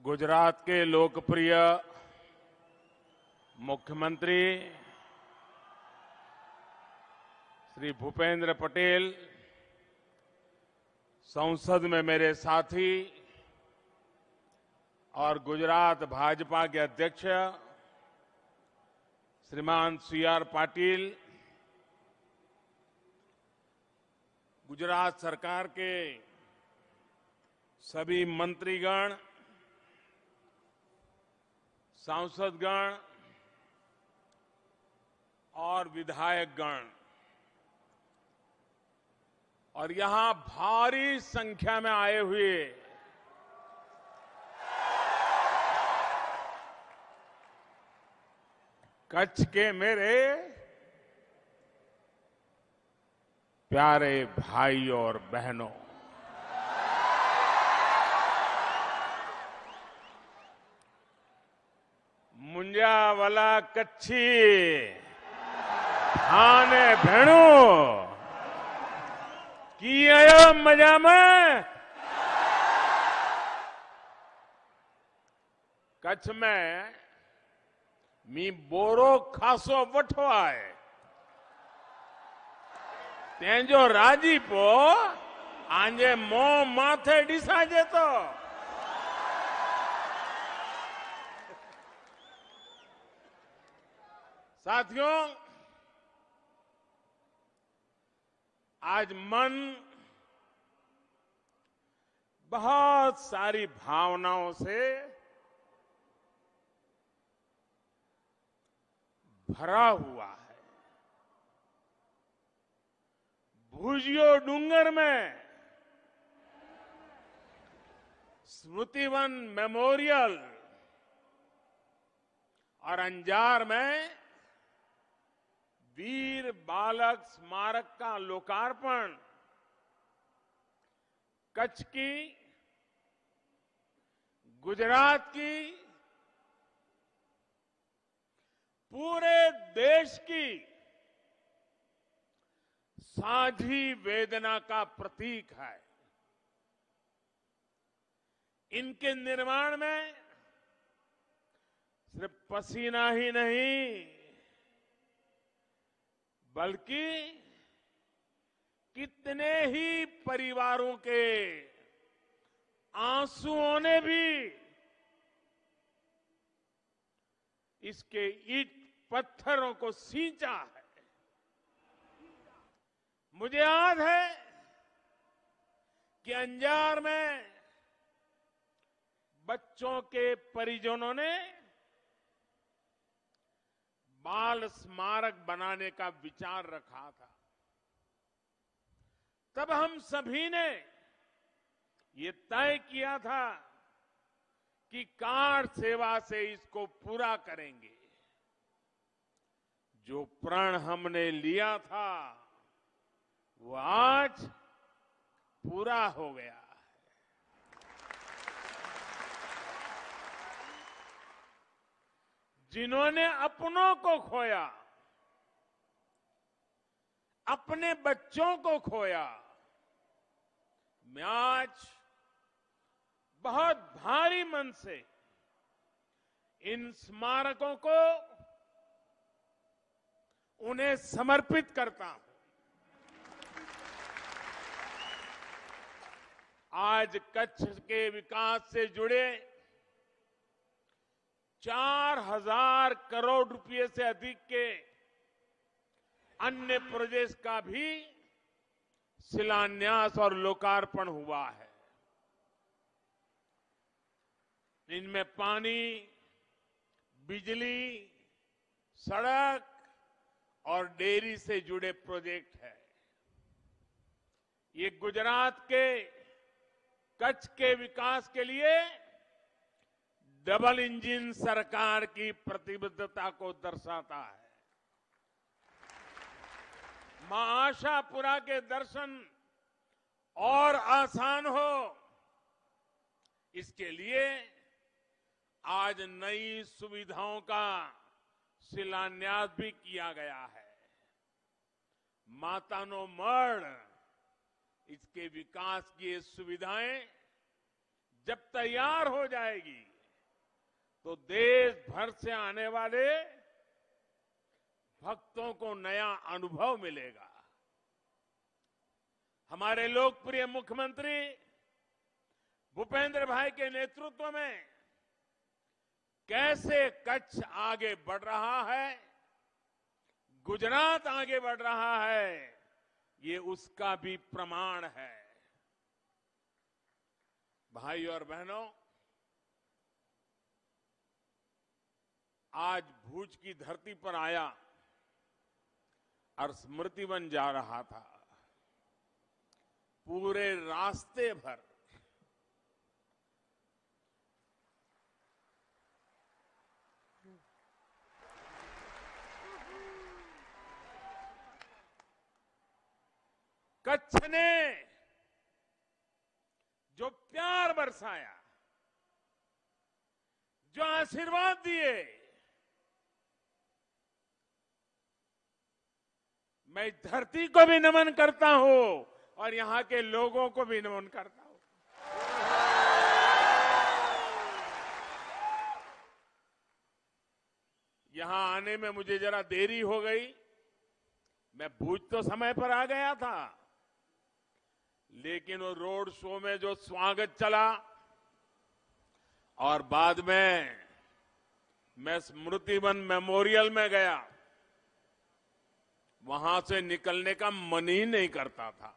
गुजरात के लोकप्रिय मुख्यमंत्री श्री भूपेंद्र पटेल, संसद में मेरे साथी और गुजरात भाजपा के अध्यक्ष श्रीमान सी.आर. पाटिल, गुजरात सरकार के सभी मंत्रीगण, सांसदगण और विधायकगण और यहां भारी संख्या में आए हुए कच्छ के मेरे प्यारे भाई और बहनों, मुंजावाला कच्छी थाने भेणो की आयो मजा में। कच्छ में मी बोरो खासो वठो आहे, तेंजो राजीपो आंजे मों माथे ॾिसाजे तो। साथियों, आज मन बहुत सारी भावनाओं से भरा हुआ है। भुजियो डूंगर में स्मृतिवन मेमोरियल और अंजार में वीर बालक स्मारक का लोकार्पण कच्छ की, गुजरात की, पूरे देश की साझी वेदना का प्रतीक है। इनके निर्माण में सिर्फ पसीना ही नहीं, बल्कि कितने ही परिवारों के आंसुओं ने भी इसके ईंट पत्थरों को सींचा है। मुझे याद है कि अंजार में बच्चों के परिजनों ने बाल स्मारक बनाने का विचार रखा था। तब हम सभी ने ये तय किया था कि कार्ड सेवा से इसको पूरा करेंगे। जो प्रण हमने लिया था वो आज पूरा हो गया है। जिन्होंने अपनों को खोया, अपने बच्चों को खोया, मैं आज बहुत भारी मन से इन स्मारकों को उन्हें समर्पित करता हूं। आज कच्छ के विकास से जुड़े 4,000 करोड़ रुपए से अधिक के अन्य प्रोजेक्ट्स का भी शिलान्यास और लोकार्पण हुआ है। इनमें पानी, बिजली, सड़क और डेयरी से जुड़े प्रोजेक्ट है। ये गुजरात के कच्छ के विकास के लिए डबल इंजन सरकार की प्रतिबद्धता को दर्शाता है। मां आशापुरा के दर्शन और आसान हो, इसके लिए आज नई सुविधाओं का शिलान्यास भी किया गया है। मातानो मढ़, इसके विकास की ये सुविधाएं जब तैयार हो जाएगी तो देश भर से आने वाले भक्तों को नया अनुभव मिलेगा। हमारे लोकप्रिय मुख्यमंत्री भूपेंद्र भाई के नेतृत्व में कैसे कच्छ आगे बढ़ रहा है, गुजरात आगे बढ़ रहा है, ये उसका भी प्रमाण है। भाई और बहनों, आज भूज की धरती पर आया और स्मृति वन जा रहा था। पूरे रास्ते भर कच्छ ने जो प्यार बरसाया, जो आशीर्वाद दिए, मैं इस धरती को भी नमन करता हूं और यहां के लोगों को भी नमन करता हूं। यहां आने में मुझे जरा देरी हो गई। मैं भूज तो समय पर आ गया था, लेकिन वो रोड शो में जो स्वागत चला और बाद में मैं स्मृति वन मेमोरियल में गया, वहां से निकलने का मन ही नहीं करता था।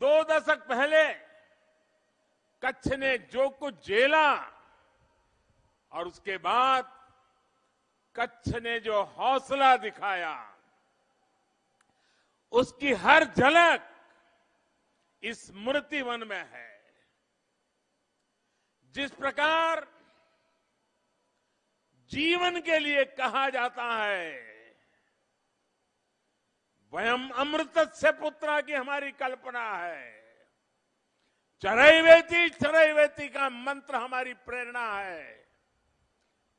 2 दशक पहले कच्छ ने जो कुछ झेला और उसके बाद कच्छ ने जो हौसला दिखाया, उसकी हर झलक इस स्मृति वन में है। जिस प्रकार जीवन के लिए कहा जाता है, वयम अमृतस्य पुत्रा की हमारी कल्पना है, चरैवेति का मंत्र हमारी प्रेरणा है।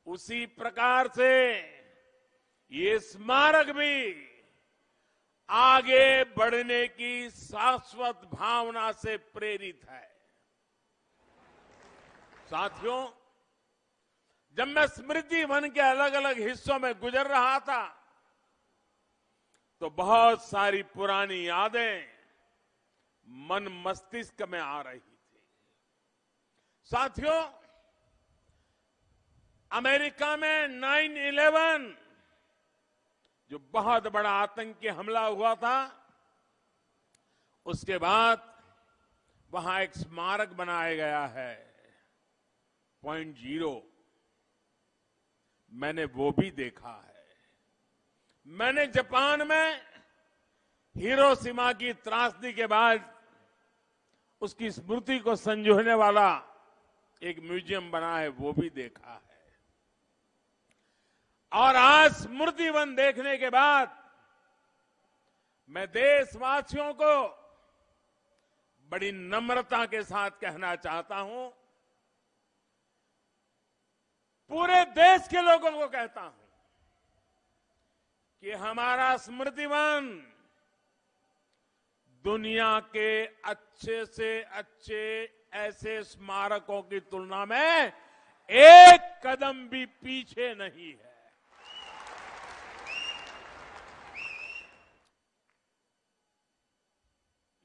उसी प्रकार से ये स्मारक भी आगे बढ़ने की शाश्वत भावना से प्रेरित है। साथियों, जब मैं स्मृति वन के अलग अलग हिस्सों में गुजर रहा था, तो बहुत सारी पुरानी यादें मन मस्तिष्क में आ रही थी। साथियों, अमेरिका में 9/11 जो बहुत बड़ा आतंकी हमला हुआ था, उसके बाद वहां एक स्मारक बनाया गया है, पॉइंट 0। मैंने वो भी देखा है। मैंने जापान में हिरोशिमा की त्रासदी के बाद उसकी स्मृति को संजोने वाला एक म्यूजियम बना है, वो भी देखा है। और आज स्मृति वन देखने के बाद मैं देशवासियों को बड़ी नम्रता के साथ कहना चाहता हूं, पूरे देश के लोगों को कहता हूं कि हमारा स्मृति वन दुनिया के अच्छे से अच्छे ऐसे स्मारकों की तुलना में एक कदम भी पीछे नहीं है।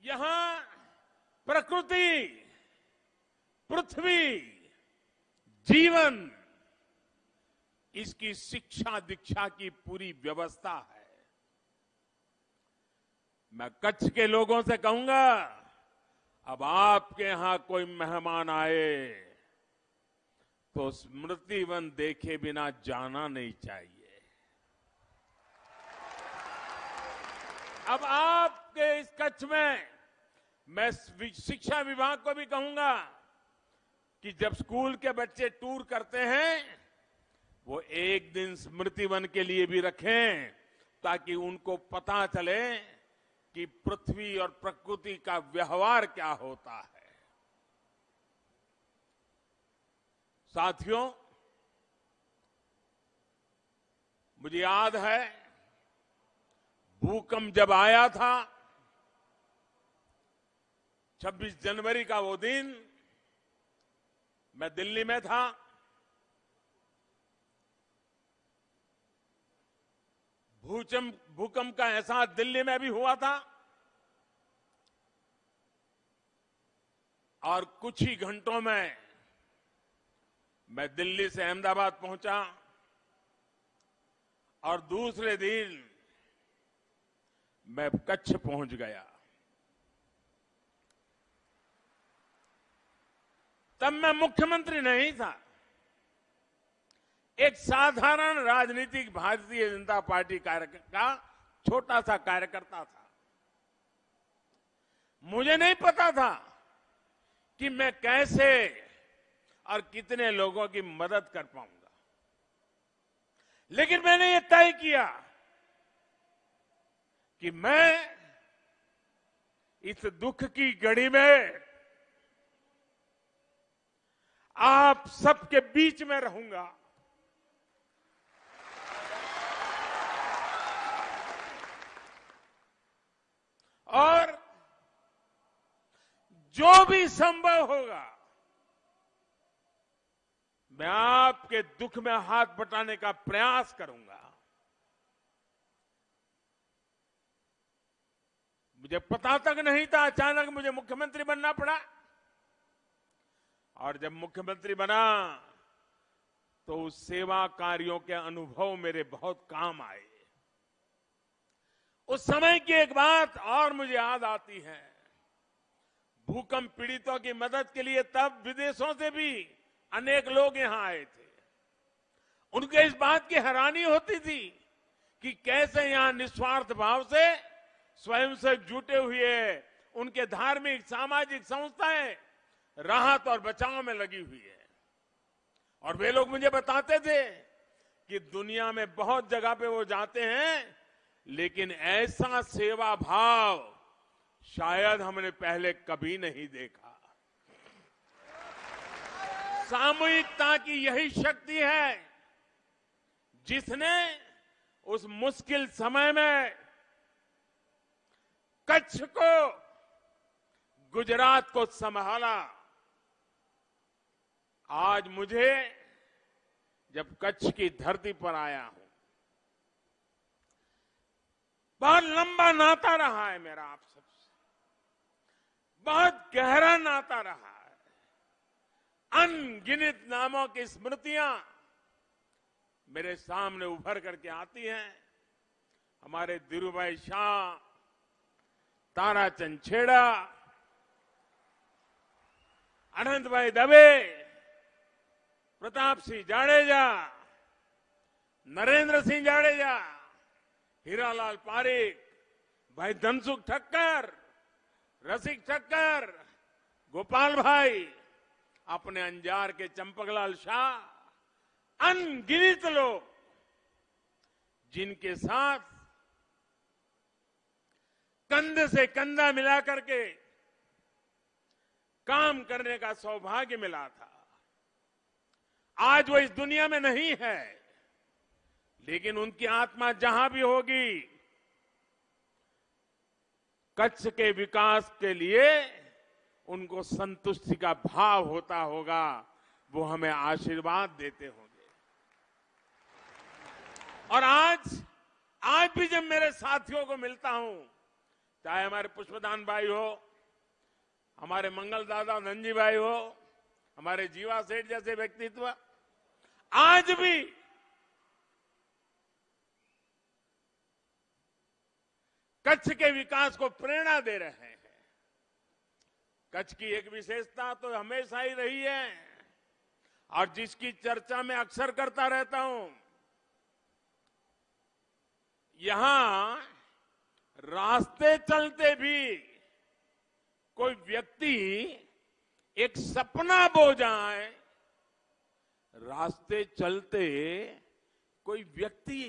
यहां प्रकृति, पृथ्वी, जीवन, इसकी शिक्षा दीक्षा की पूरी व्यवस्था है। मैं कच्छ के लोगों से कहूंगा, अब आपके यहां कोई मेहमान आए तो स्मृति वन देखे बिना जाना नहीं चाहिए। अब आपके इस कच्छ में मैं शिक्षा विभाग को भी कहूंगा कि जब स्कूल के बच्चे टूर करते हैं, वो एक दिन स्मृति वन के लिए भी रखें, ताकि उनको पता चले कि पृथ्वी और प्रकृति का व्यवहार क्या होता है। साथियों, मुझे याद है भूकंप जब आया था 26 जनवरी का वो दिन मैं दिल्ली में था। भूकंप का एहसास दिल्ली में भी हुआ था और कुछ ही घंटों में मैं दिल्ली से अहमदाबाद पहुंचा और दूसरे दिन मैं कच्छ पहुंच गया। तब मैं मुख्यमंत्री नहीं था, एक साधारण राजनीतिक भारतीय जनता पार्टी का छोटा सा कार्यकर्ता था। मुझे नहीं पता था कि मैं कैसे और कितने लोगों की मदद कर पाऊंगा, लेकिन मैंने ये तय किया कि मैं इस दुख की घड़ी में आप सबके बीच में रहूंगा और जो भी संभव होगा मैं आपके दुख में हाथ बटाने का प्रयास करूंगा। मुझे पता तक नहीं था, अचानक मुझे मुख्यमंत्री बनना पड़ा और जब मुख्यमंत्री बना तो उस सेवा कार्यों के अनुभव मेरे बहुत काम आए। उस समय की एक बात और मुझे याद आती है, भूकंप पीड़ितों की मदद के लिए तब विदेशों से भी अनेक लोग यहां आए थे। उनके इस बात की हैरानी होती थी कि कैसे यहां निस्वार्थ भाव से स्वयं से जुटे हुए उनके धार्मिक सामाजिक संस्थाएं राहत और बचाव में लगी हुई है। और वे लोग मुझे बताते थे कि दुनिया में बहुत जगह पे वो जाते हैं, लेकिन ऐसा सेवा भाव शायद हमने पहले कभी नहीं देखा। सामूहिकता की यही शक्ति है जिसने उस मुश्किल समय में कच्छ को, गुजरात को संभाला। आज मुझे जब कच्छ की धरती पर आया हूं, बहुत लंबा नाता रहा है मेरा आप सबसे, बहुत गहरा नाता रहा है। अनगिनत नामों की स्मृतियां मेरे सामने उभर करके आती हैं। हमारे धीरूभाई शाह, ताराचंद छेड़ा, अनंत भाई दवे, प्रताप सिंह जाडेजा, नरेंद्र सिंह जाडेजा, हीरालाल पारिक, भाई धनसुख ठक्कर, रसिक ठक्कर, गोपाल भाई, अपने अंजार के चंपकलाल शाह, अनगिनत लोग जिनके साथ कंधे से कंधा मिला करके काम करने का सौभाग्य मिला था। आज वो इस दुनिया में नहीं है, लेकिन उनकी आत्मा जहां भी होगी, कच्छ के विकास के लिए उनको संतुष्टि का भाव होता होगा, वो हमें आशीर्वाद देते होंगे। और आज भी जब मेरे साथियों को मिलता हूं, चाहे हमारे पुष्पदान भाई हो, हमारे मंगल दादा नंजी भाई हो, हमारे जीवा सेठ जैसे व्यक्तित्व, आज भी कच्छ के विकास को प्रेरणा दे रहे हैं। कच्छ की एक विशेषता तो हमेशा ही रही है और जिसकी चर्चा मैं अक्सर करता रहता हूं, यहां रास्ते चलते भी कोई व्यक्ति एक सपना बो जाए, रास्ते चलते कोई व्यक्ति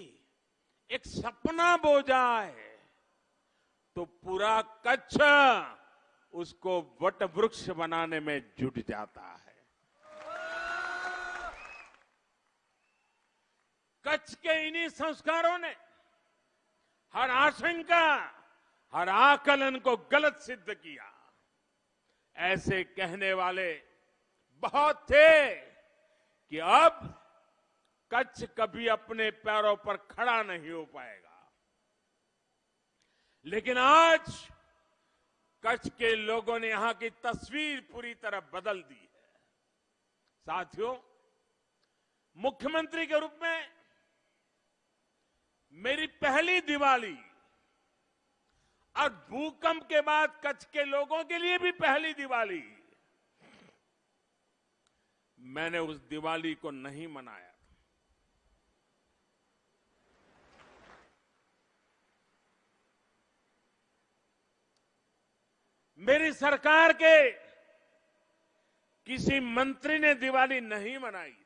एक सपना बो जाए तो पूरा कच्छ उसको वट वृक्ष बनाने में जुट जाता है। कच्छ के इन्हीं संस्कारों ने हर आशंका, हर आकलन को गलत सिद्ध किया। ऐसे कहने वाले बहुत थे कि अब कच्छ कभी अपने पैरों पर खड़ा नहीं हो पाएगा। लेकिन आज कच्छ के लोगों ने यहां की तस्वीर पूरी तरह बदल दी है। साथियों, मुख्यमंत्री के रूप में मेरी पहली दिवाली और भूकंप के बाद कच्छ के लोगों के लिए भी पहली दिवाली, मैंने उस दिवाली को नहीं मनाया। मेरी सरकार के किसी मंत्री ने दिवाली नहीं मनाई थी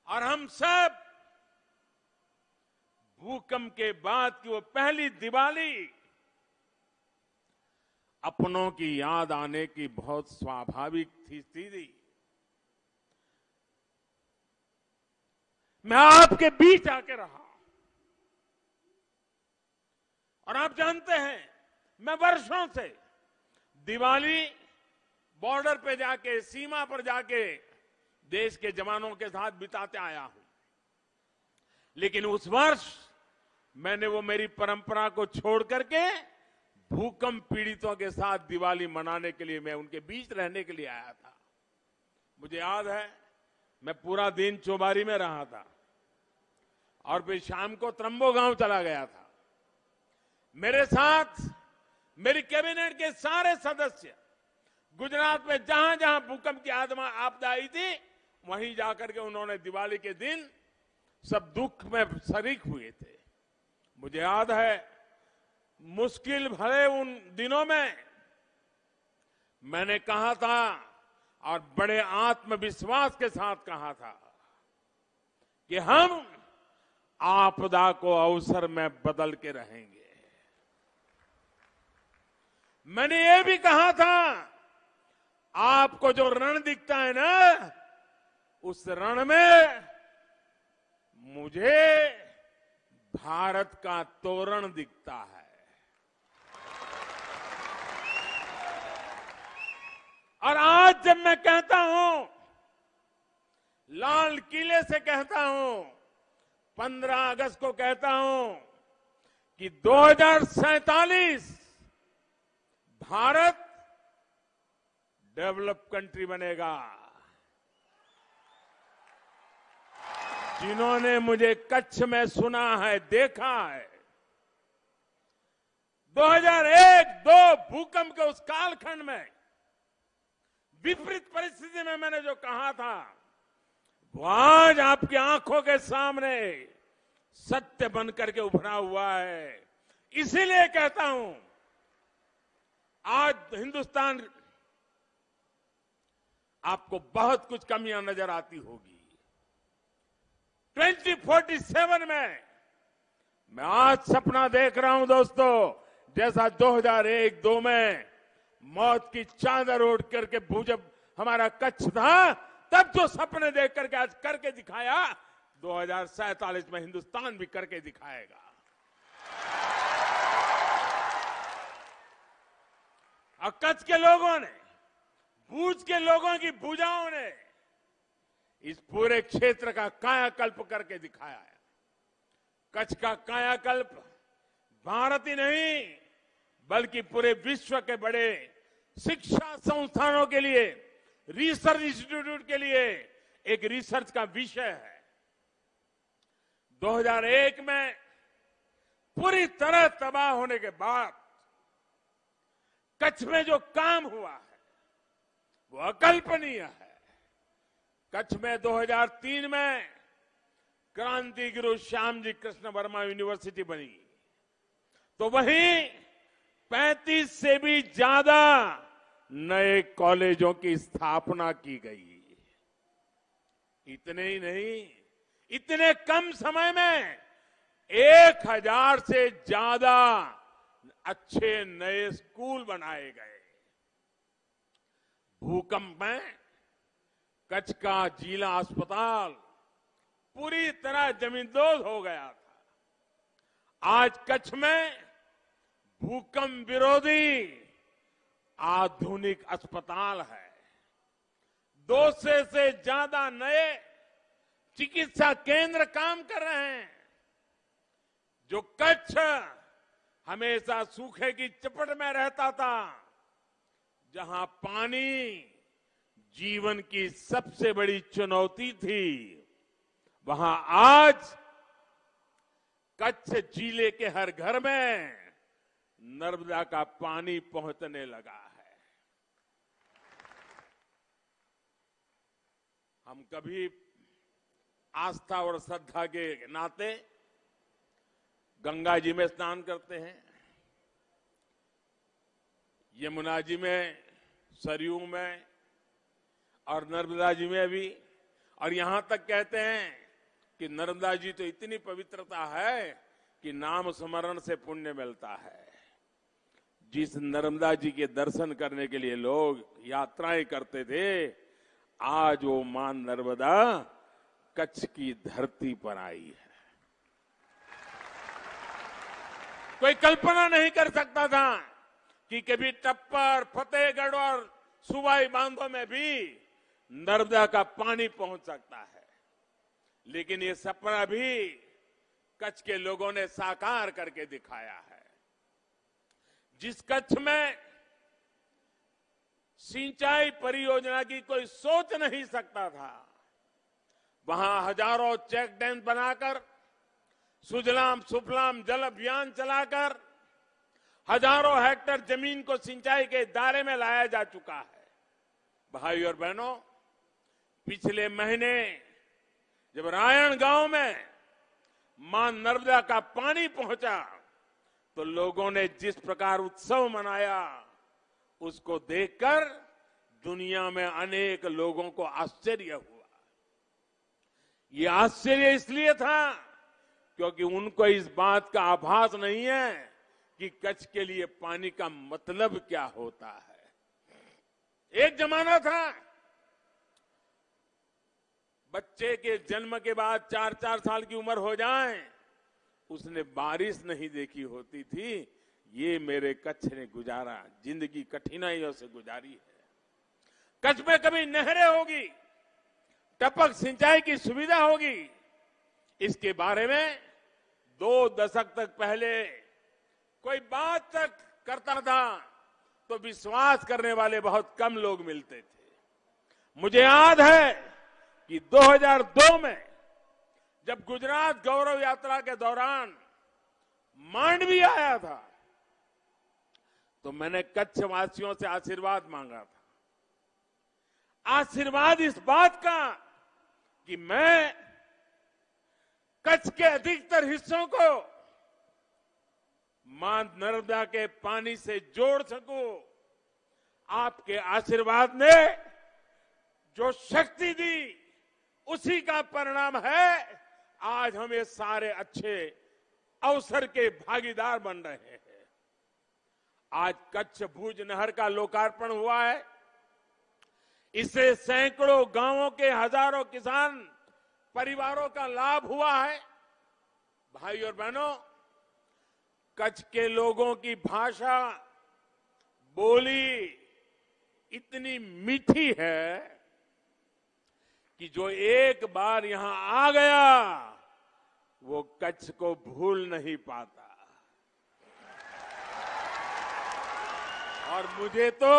और हम सब भूकंप के बाद की वो पहली दिवाली अपनों की याद आने की बहुत स्वाभाविक थी। मैं आपके बीच आके रहा और आप जानते हैं, मैं वर्षों से दिवाली बॉर्डर पे जाके, सीमा पर जाके देश के जवानों के साथ बिताते आया हूं। लेकिन उस वर्ष मैंने वो मेरी परंपरा को छोड़ करके भूकंप पीड़ितों के साथ दिवाली मनाने के लिए, मैं उनके बीच रहने के लिए आया था। मुझे याद है, मैं पूरा दिन चौबारी में रहा था और फिर शाम को त्रंबो गांव चला गया था। मेरे साथ मेरी कैबिनेट के सारे सदस्य गुजरात में जहां जहां भूकंप की आपदा आई थी, वहीं जाकर के उन्होंने दिवाली के दिन सब दुख में शरीक हुए थे। मुझे याद है, मुश्किल भरे उन दिनों में मैंने कहा था और बड़े आत्मविश्वास के साथ कहा था कि हम आपदा को अवसर में बदल के रहेंगे। मैंने ये भी कहा था, आपको जो रण दिखता है ना, उस रण में मुझे भारत का तोरण दिखता है। और आज जब मैं कहता हूं, लाल किले से कहता हूं, 15 अगस्त को कहता हूं कि 2047 भारत डेवलप कंट्री बनेगा। जिन्होंने मुझे कच्छ में सुना है, देखा है, 2001-2 भूकंप के उस कालखंड में विपरीत परिस्थिति में मैंने जो कहा था, वो आज आपकी आंखों के सामने सत्य बनकर के उभरा हुआ है। इसीलिए कहता हूं, आज हिंदुस्तान आपको बहुत कुछ कमियां नजर आती होगी। 2047 में मैं आज सपना देख रहा हूं दोस्तों, जैसा 2001-2 में मौत की चादर ओढ़ करके जब हमारा कच्छ था, तब जो सपने देख करके आज करके दिखाया, 2047 में हिंदुस्तान भी करके दिखाएगा। और कच्छ के लोगों ने, भूज के लोगों की भुजाओं ने इस पूरे क्षेत्र का कायाकल्प करके दिखाया है। कच्छ का कायाकल्प भारत ही नहीं, बल्कि पूरे विश्व के बड़े शिक्षा संस्थानों के लिए, रिसर्च इंस्टीट्यूट के लिए एक रिसर्च का विषय है। 2001 में पूरी तरह तबाह होने के बाद कच्छ में जो काम हुआ है वो अकल्पनीय है। कच्छ में 2003 में क्रांति गुरु श्यामजी कृष्ण वर्मा यूनिवर्सिटी बनी, तो वहीं 35 से भी ज्यादा नए कॉलेजों की स्थापना की गई। इतने ही नहीं, इतने कम समय में 1000 से ज्यादा अच्छे नए स्कूल बनाए गए। भूकंप में कच्छ का जिला अस्पताल पूरी तरह जमींदोज हो गया था। आज कच्छ में भूकंप विरोधी आधुनिक अस्पताल है। 200 से ज्यादा नए चिकित्सा केंद्र काम कर रहे हैं। जो कच्छ हमेशा सूखे की चपेट में रहता था, जहां पानी जीवन की सबसे बड़ी चुनौती थी, वहां आज कच्छ जिले के हर घर में नर्मदा का पानी पहुंचने लगा है। हम कभी आस्था और श्रद्धा के नाते गंगा जी में स्नान करते हैं, यमुना जी में, सरयू में और नर्मदा जी में भी। और यहां तक कहते हैं कि नर्मदा जी तो इतनी पवित्रता है कि नाम स्मरण से पुण्य मिलता है। जिस नर्मदा जी के दर्शन करने के लिए लोग यात्राएं करते थे, आज वो मां नर्मदा कच्छ की धरती पर आई है। कोई कल्पना नहीं कर सकता था कि कभी टप्पर, फतेहगढ़ और सुबाई बांधों में भी नर्मदा का पानी पहुंच सकता है। लेकिन ये सपना भी कच्छ के लोगों ने साकार करके दिखाया है। जिस कच्छ में सिंचाई परियोजना की कोई सोच नहीं सकता था, वहां हजारों चेक डैम बनाकर, सुजलाम सुफलाम जल अभियान चलाकर हजारों हेक्टेयर जमीन को सिंचाई के दायरे में लाया जा चुका है। भाई और बहनों, पिछले महीने जब रायण गांव में मां नर्मदा का पानी पहुंचा, तो लोगों ने जिस प्रकार उत्सव मनाया, उसको देखकर दुनिया में अनेक लोगों को आश्चर्य हुआ। ये आश्चर्य इसलिए था क्योंकि उनको इस बात का आभास नहीं है कि कच्छ के लिए पानी का मतलब क्या होता है। एक जमाना था, बच्चे के जन्म के बाद 4-4 साल की उम्र हो जाए, उसने बारिश नहीं देखी होती थी। ये मेरे कच्छ ने गुजारा, जिंदगी कठिनाइयों से गुजारी है। कच्छ में कभी नहरें होगी, टपक सिंचाई की सुविधा होगी, इसके बारे में 2 दशक तक पहले कोई बात तक करता था तो विश्वास करने वाले बहुत कम लोग मिलते थे। मुझे याद है कि 2002 में जब गुजरात गौरव यात्रा के दौरान मांडवी आया था, तो मैंने कच्छ वासियों से आशीर्वाद मांगा था। आशीर्वाद इस बात का कि मैं कच्छ के अधिकतर हिस्सों को मां नर्मदा के पानी से जोड़ सकूं। आपके आशीर्वाद ने जो शक्ति दी, उसी का परिणाम है आज हम ये सारे अच्छे अवसर के भागीदार बन रहे हैं। आज कच्छ भुज नहर का लोकार्पण हुआ है। इससे सैकड़ों गांवों के हजारों किसान परिवारों का लाभ हुआ है। भाई और बहनों, कच्छ के लोगों की भाषा, बोली इतनी मीठी है कि जो एक बार यहां आ गया, वो कच्छ को भूल नहीं पाता। और मुझे तो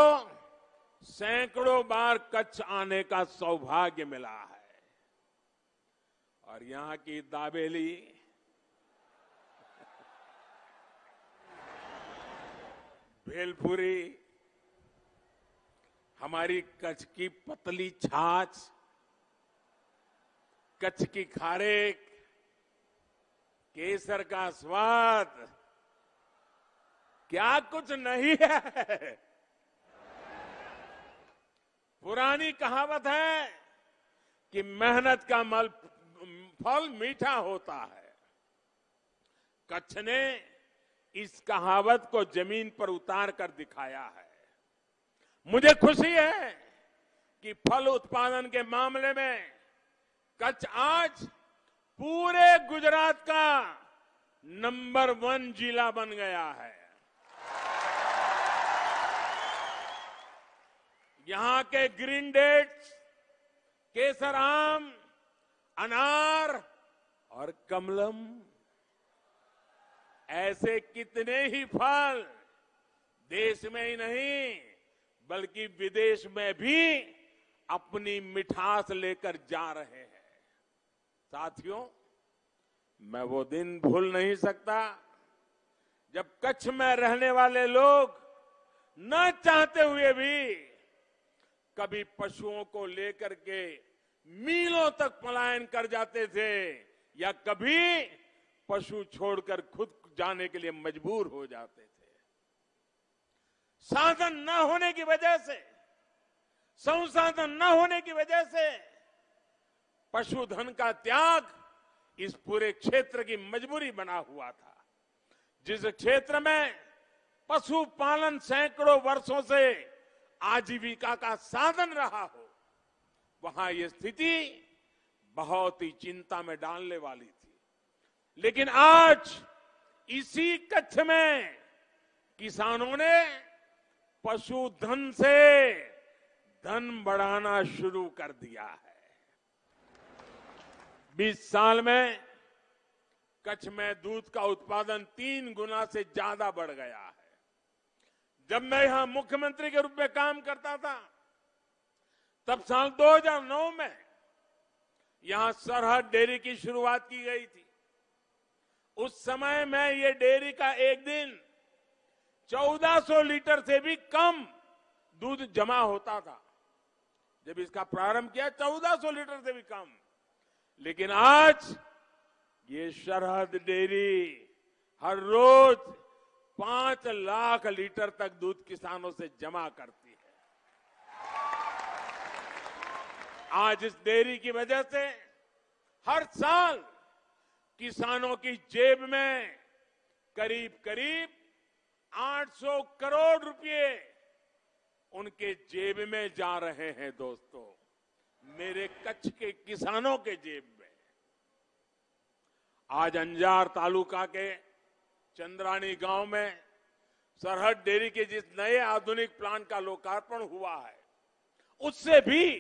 सैकड़ों बार कच्छ आने का सौभाग्य मिला है। और यहां की दाबेली, भेलपुरी, हमारी कच्छ की पतली छाछ, कच्छ की खारेक, केसर का स्वाद, क्या कुछ नहीं है। पुरानी कहावत है कि मेहनत का फल मीठा होता है। कच्छ ने इस कहावत को जमीन पर उतार कर दिखाया है। मुझे खुशी है कि फल उत्पादन के मामले में कच्छ आज पूरे गुजरात का नंबर 1 जिला बन गया है। यहां के ग्रीन डेट्स, केसर आम, अनार और कमलम, ऐसे कितने ही फल देश में ही नहीं बल्कि विदेश में भी अपनी मिठास लेकर जा रहे हैं। साथियों, मैं वो दिन भूल नहीं सकता जब कच्छ में रहने वाले लोग न चाहते हुए भी कभी पशुओं को लेकर के मीलों तक पलायन कर जाते थे या कभी पशु छोड़कर खुद जाने के लिए मजबूर हो जाते थे। साधन न होने की वजह से, संसाधन न होने की वजह से पशुधन का त्याग इस पूरे क्षेत्र की मजबूरी बना हुआ था। जिस क्षेत्र में पशुपालन सैकड़ों वर्षों से आजीविका का साधन रहा हो, वहां यह स्थिति बहुत ही चिंता में डालने वाली थी। लेकिन आज इसी कच्छ में किसानों ने पशुधन से धन बढ़ाना शुरू कर दिया है। 20 साल में कच्छ में दूध का उत्पादन 3 गुना से ज्यादा बढ़ गया है। जब मैं यहां मुख्यमंत्री के रूप में काम करता था, तब साल 2009 में यहां सरहद डेयरी की शुरुआत की गई थी। उस समय में ये डेयरी का एक दिन 1400 लीटर से भी कम दूध जमा होता था। जब इसका प्रारंभ किया 1400 लीटर से भी कम, लेकिन आज ये सरहद डेयरी हर रोज 5 लाख लीटर तक दूध किसानों से जमा करती है। आज इस डेयरी की वजह से हर साल किसानों की जेब में करीब करीब 800 करोड़ रुपए उनके जेब में जा रहे हैं। दोस्तों, मेरे कच्छ के किसानों के जेब में। आज अंजार तालुका के चंद्रानी गांव में सरहद डेयरी के जिस नए आधुनिक प्लांट का लोकार्पण हुआ है, उससे भी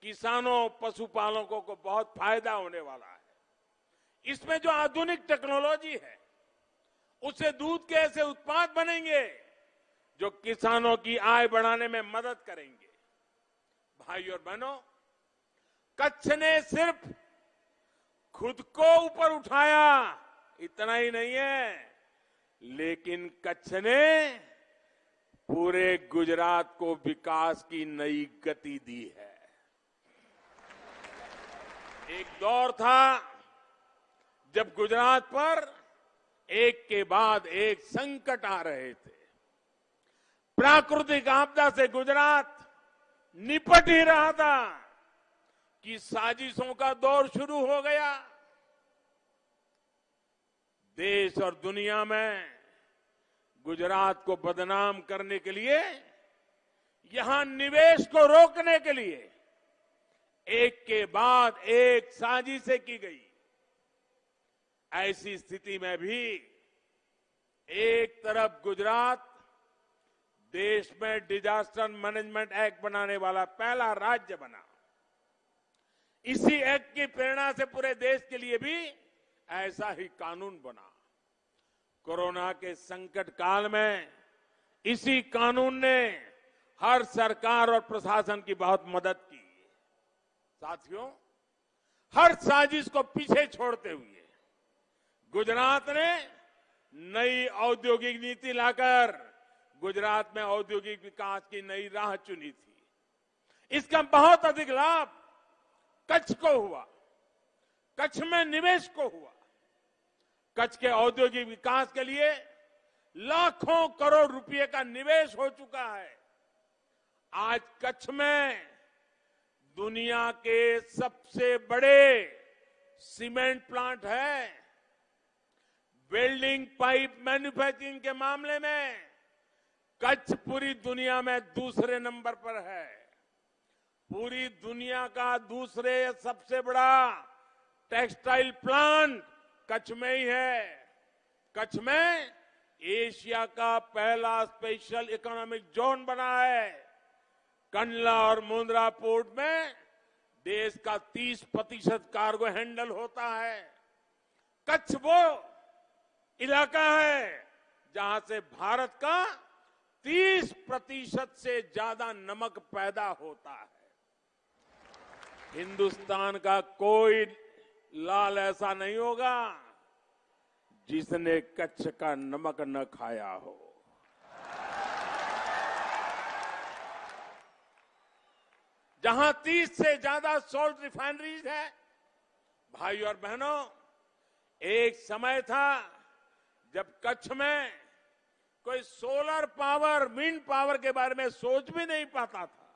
किसानों, पशुपालकों को बहुत फायदा होने वाला है। इसमें जो आधुनिक टेक्नोलॉजी है, उससे दूध के ऐसे उत्पाद बनेंगे जो किसानों की आय बढ़ाने में मदद करेंगे। भाई और बहनों, कच्छ ने सिर्फ खुद को ऊपर उठाया इतना ही नहीं है, लेकिन कच्छ ने पूरे गुजरात को विकास की नई गति दी है। एक दौर था जब गुजरात पर एक के बाद एक संकट आ रहे थे। प्राकृतिक आपदा से गुजरात निपट ही रहा था कि साजिशों का दौर शुरू हो गया। देश और दुनिया में गुजरात को बदनाम करने के लिए, यहां निवेश को रोकने के लिए एक के बाद एक साजिशें की गई। ऐसी स्थिति में भी एक तरफ गुजरात देश में डिजास्टर मैनेजमेंट एक्ट बनाने वाला पहला राज्य बना। इसी एक्ट की प्रेरणा से पूरे देश के लिए भी ऐसा ही कानून बना। कोरोना के संकट काल में इसी कानून ने हर सरकार और प्रशासन की बहुत मदद की। साथियों, हर साजिश को पीछे छोड़ते हुए गुजरात ने नई औद्योगिक नीति लाकर गुजरात में औद्योगिक विकास की नई राह चुनी थी। इसका बहुत अधिक लाभ कच्छ को हुआ, कच्छ में निवेश को हुआ। कच्छ के औद्योगिक विकास के लिए लाखों करोड़ रुपए का निवेश हो चुका है। आज कच्छ में दुनिया के सबसे बड़े सीमेंट प्लांट है। वेल्डिंग पाइप मैन्युफैक्चरिंग के मामले में कच्छ पूरी दुनिया में दूसरे नंबर पर है। पूरी दुनिया का दूसरे सबसे बड़ा टेक्सटाइल प्लांट कच्छ में ही है। कच्छ में एशिया का पहला स्पेशल इकोनॉमिक जोन बना है। कंडला और मुंद्रा पोर्ट में देश का 30% कार्गो हैंडल होता है। कच्छ वो इलाका है जहां से भारत का 30% से ज्यादा नमक पैदा होता है। हिंदुस्तान का कोई लाल ऐसा नहीं होगा जिसने कच्छ का नमक न खाया हो। जहां 30 से ज्यादा सॉल्ट रिफाइनरीज है, भाई और बहनों, एक समय था जब कच्छ में कोई सोलर पावर, विंड पावर के बारे में सोच भी नहीं पाता था।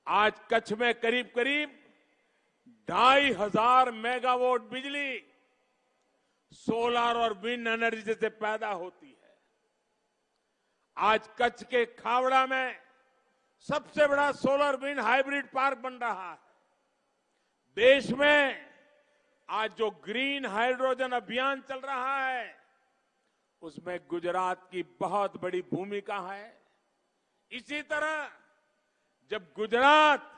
आज कच्छ में करीब करीब 2,500 मेगावाट बिजली सोलर और विंड एनर्जी से पैदा होती है। आज कच्छ के खावड़ा में सबसे बड़ा सोलर विंड हाइब्रिड पार्क बन रहा है। देश में आज जो ग्रीन हाइड्रोजन अभियान चल रहा है, उसमें गुजरात की बहुत बड़ी भूमिका है। इसी तरह जब गुजरात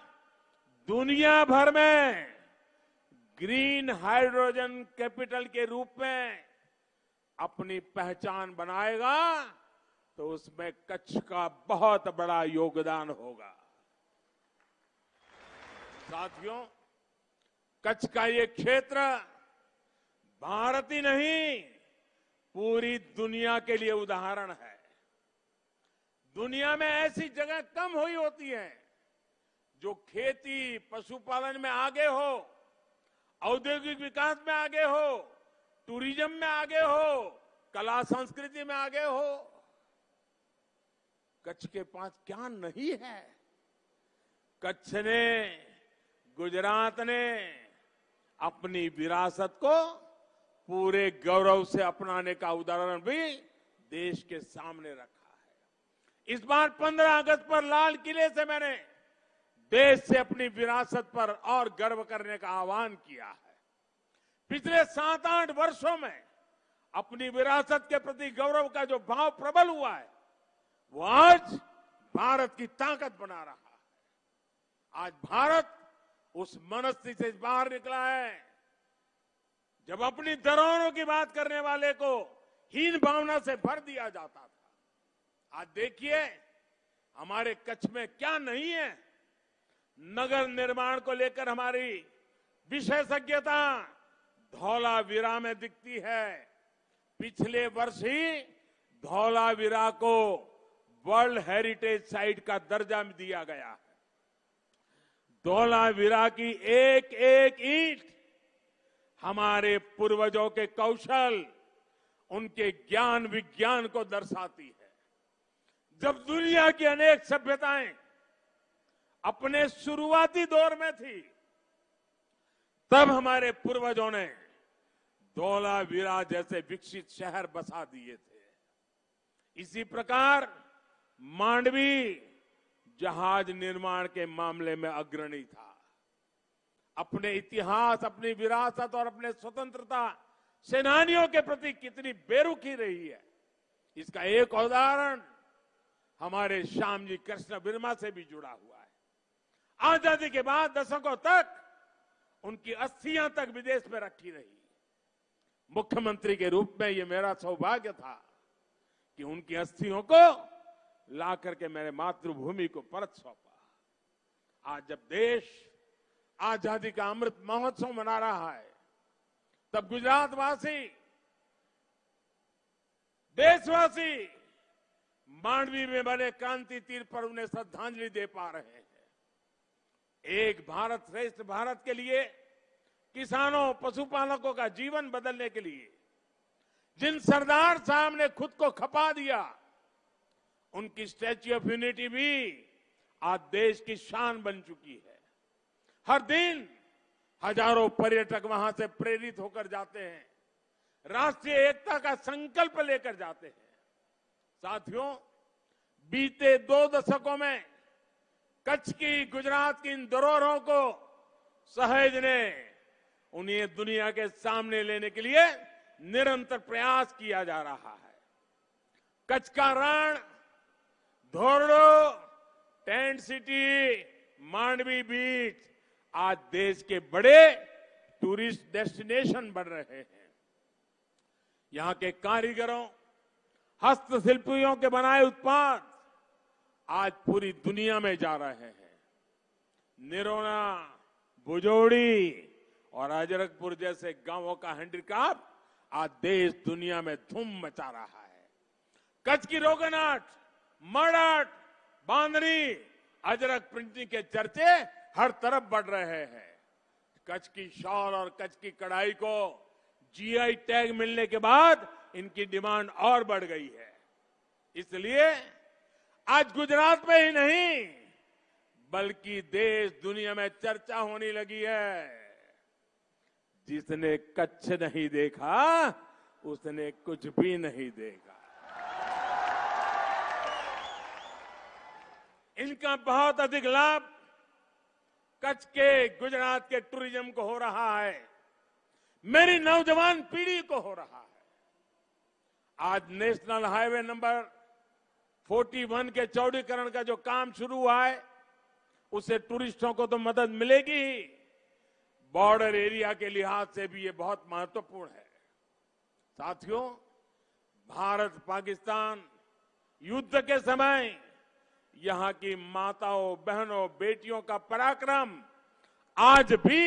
दुनिया भर में ग्रीन हाइड्रोजन कैपिटल के रूप में अपनी पहचान बनाएगा, तो उसमें कच्छ का बहुत बड़ा योगदान होगा। साथियों, कच्छ का ये क्षेत्र भारत ही नहीं, पूरी दुनिया के लिए उदाहरण है। दुनिया में ऐसी जगह कम हुई होती है जो खेती, पशुपालन में आगे हो, औद्योगिक विकास में आगे हो, टूरिज्म में आगे हो, कला संस्कृति में आगे हो। कच्छ के पास क्या नहीं है? कच्छ ने, गुजरात ने अपनी विरासत को पूरे गौरव से अपनाने का उदाहरण भी देश के सामने रखा है। इस बार 15 अगस्त पर लाल किले से मैंने देश से अपनी विरासत पर और गर्व करने का आह्वान किया है। पिछले 7-8 वर्षों में अपनी विरासत के प्रति गौरव का जो भाव प्रबल हुआ है, वो आज भारत की ताकत बना रहा है। आज भारत उस मनस्थिति से बाहर निकला है जब अपनी धरोहरों की बात करने वाले को हीन भावना से भर दिया जाता था। आज देखिए हमारे कच्छ में क्या नहीं है। नगर निर्माण को लेकर हमारी विशेषज्ञता धौलावीरा में दिखती है। पिछले वर्ष ही धौलावीरा को वर्ल्ड हेरिटेज साइट का दर्जा दिया गया है। धौलावीरा की एक एक ईंट हमारे पूर्वजों के कौशल, उनके ज्ञान विज्ञान को दर्शाती है। जब दुनिया की अनेक सभ्यताएं अपने शुरुआती दौर में थी, तब हमारे पूर्वजों ने धौलावीरा जैसे विकसित शहर बसा दिए थे। इसी प्रकार मांडवी जहाज निर्माण के मामले में अग्रणी था। अपने इतिहास, अपनी विरासत और अपने स्वतंत्रता सेनानियों के प्रति कितनी बेरुखी रही है, इसका एक उदाहरण हमारे श्याम जी कृष्ण वर्मा से भी जुड़ा हुआ है। आजादी के बाद दशकों तक उनकी अस्थियां तक विदेश में रखी रही। मुख्यमंत्री के रूप में यह मेरा सौभाग्य था कि उनकी अस्थियों को ला करके मेरे मातृभूमि को परत सौंपा। आज जब देश आजादी का अमृत महोत्सव मना रहा है, तब गुजरातवासी, देशवासी मांडवी में बने क्रांति तीर पर उन्हें श्रद्धांजलि दे पा रहे हैं। एक भारत श्रेष्ठ भारत के लिए, किसानों, पशुपालकों का जीवन बदलने के लिए जिन सरदार साहब ने खुद को खपा दिया, उनकी स्टैच्यू ऑफ यूनिटी भी आज देश की शान बन चुकी है। हर दिन हजारों पर्यटक वहां से प्रेरित होकर जाते हैं, राष्ट्रीय एकता का संकल्प लेकर जाते हैं। साथियों, बीते 2 दशकों में कच्छ की, गुजरात की इन धरोहरों को सहेजने, उन्हें दुनिया के सामने लेने के लिए निरंतर प्रयास किया जा रहा है। कच्छ का रण, धोरडो, टेंट सिटी, मांडवी बीच आज देश के बड़े टूरिस्ट डेस्टिनेशन बन रहे हैं। यहां के कारीगरों, हस्तशिल्पियों के बनाए उत्पाद आज पूरी दुनिया में जा रहे हैं। निरोना, भुजोड़ी और अजरकपुर जैसे गांवों का हैंडीक्राफ्ट आज देश दुनिया में धूम मचा रहा है। कच्छ की रोगन आर्ट, मड आर्ट, बांधनी, अजरक प्रिंटिंग के चर्चे हर तरफ बढ़ रहे हैं। कच्छ की शॉल और कच्छ की कढ़ाई को जीआई टैग मिलने के बाद इनकी डिमांड और बढ़ गई है। इसलिए आज गुजरात में ही नहीं बल्कि देश दुनिया में चर्चा होने लगी है। जिसने कच्छ नहीं देखा उसने कुछ भी नहीं देखा। इनका बहुत अधिक लाभ कच्छ के, गुजरात के टूरिज्म को हो रहा है, मेरी नौजवान पीढ़ी को हो रहा है। आज नेशनल हाईवे नंबर 41 के चौड़ीकरण का जो काम शुरू हुआ है उससे टूरिस्टों को तो मदद मिलेगी ही, बॉर्डर एरिया के लिहाज से भी ये बहुत महत्वपूर्ण है। साथियों, भारत पाकिस्तान युद्ध के समय यहां की माताओं, बहनों, बेटियों का पराक्रम आज भी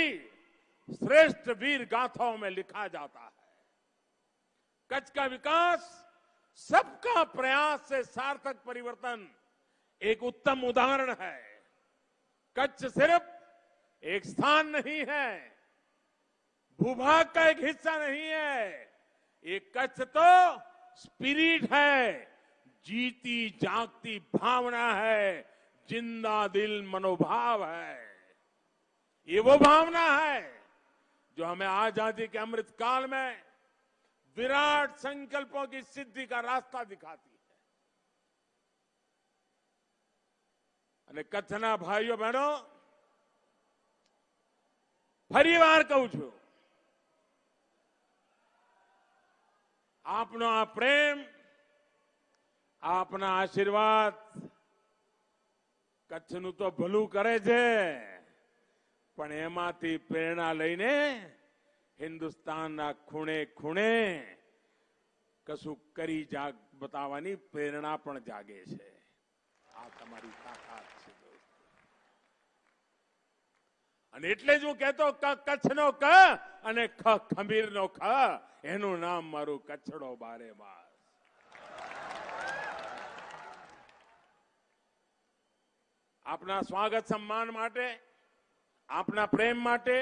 श्रेष्ठ वीर गाथाओं में लिखा जाता है। कच्छ का विकास सबका प्रयास से सार्थक परिवर्तन एक उत्तम उदाहरण है। कच्छ सिर्फ एक स्थान नहीं है, भूभाग का एक हिस्सा नहीं है, ये कच्छ तो स्पिरिट है, जीती जागती भावना है, जिंदा दिल मनोभाव है। ये वो भावना है जो हमें आजादी के अमृत काल में विराट संकल्पों की सिद्धि का रास्ता दिखाती है। અને કચ્છના ભાઈઓ બહેનો, ફરીવાર કહું છું, આપનો આ પ્રેમ, આપના આશીર્વાદ કચ્છનું તો ભલું કરે છે, પણ એમાંથી પ્રેરણા લઈને હિન્દુસ્તાનના ખૂણે ખૂણે કશું કરી બતાવવાની પ્રેરણા પણ જાગે છે। આ તમારી તાકાત છે દોસ્તો। અને એટલે જ હું કહેતો કચ્છનો ક અને ખમીરનો ખ, એનું નામ મારું કચ્છડો બારે માસ। આપના સ્વાગત સન્માન માટે, આપના પ્રેમ માટે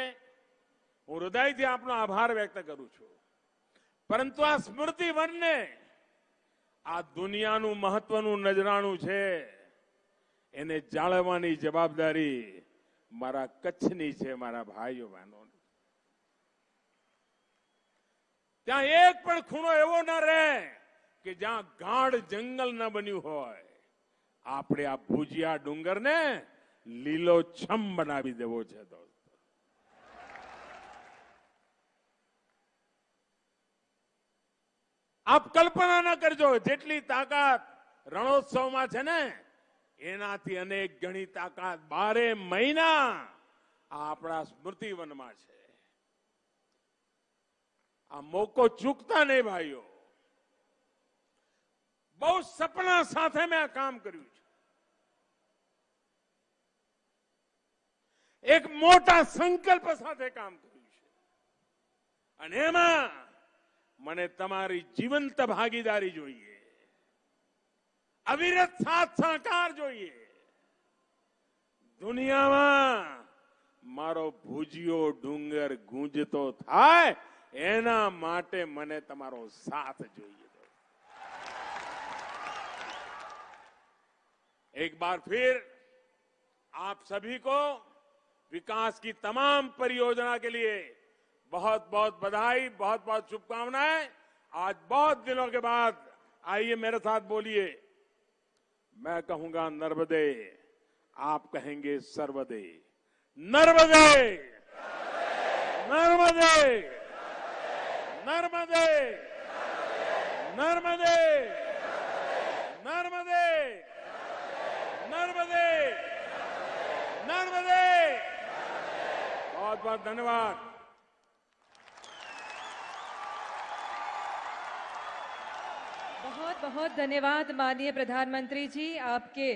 હું હૃદયથી આપનો આભાર વ્યક્ત કરું છું। પરંતુ આ સ્મૃતિ વનને, આ દુનિયાનું મહત્વનું નજરાણું છે, એને જાળવવાની જવાબદારી મારા કચ્છની છે, મારા ભાઈઓ બહેનોની। ત્યાં એક પણ ખૂણો એવો ન રહે કે જ્યાં ગાઢ જંગલ ન બન્યું હોય। આપણે આ ભુજિયા ડુંગરને લીલોછમ બનાવી દેવો છે દોસ્તો। આપ કલ્પના ન કરજો, જેટલી તાકાત રણોત્સવમાં છે ને એનાથી અનેક ગણી તાકાત 12 મહિના આ આપણા સ્મૃતિવનમાં છે। આ મોકો ચૂકતા નહીં ભાઈઓ। બહુ સપના સાથે મેં આ કામ કર્યું છે। એક મોટા સંકલ્પ સાથે કામ કર્યું છે અને એમાં મને તમારી જીવંત ભાગીદારી જોઈએ, અવિરત સાથ સહકાર જોઈએ। દુનિયામાં મારો ભુજિયો ડુંગર ગૂંજતો થાય એના માટે મને તમારો સાથ જોઈએ। एक बार फिर आप सभी को विकास की तमाम परियोजना के लिए बहुत बहुत बधाई, बहुत बहुत शुभकामनाएं। आज बहुत दिनों के बाद आइए मेरे साथ बोलिए। मैं कहूंगा नर्मदे, आप कहेंगे सर्वदे। नर्मदे, नर्मदे, नर्मदे, नर्मदे, नर्मदे, नर्मदे। बहुत धन्यवाद। बहुत बहुत धन्यवाद माननीय प्रधानमंत्री जी, आपके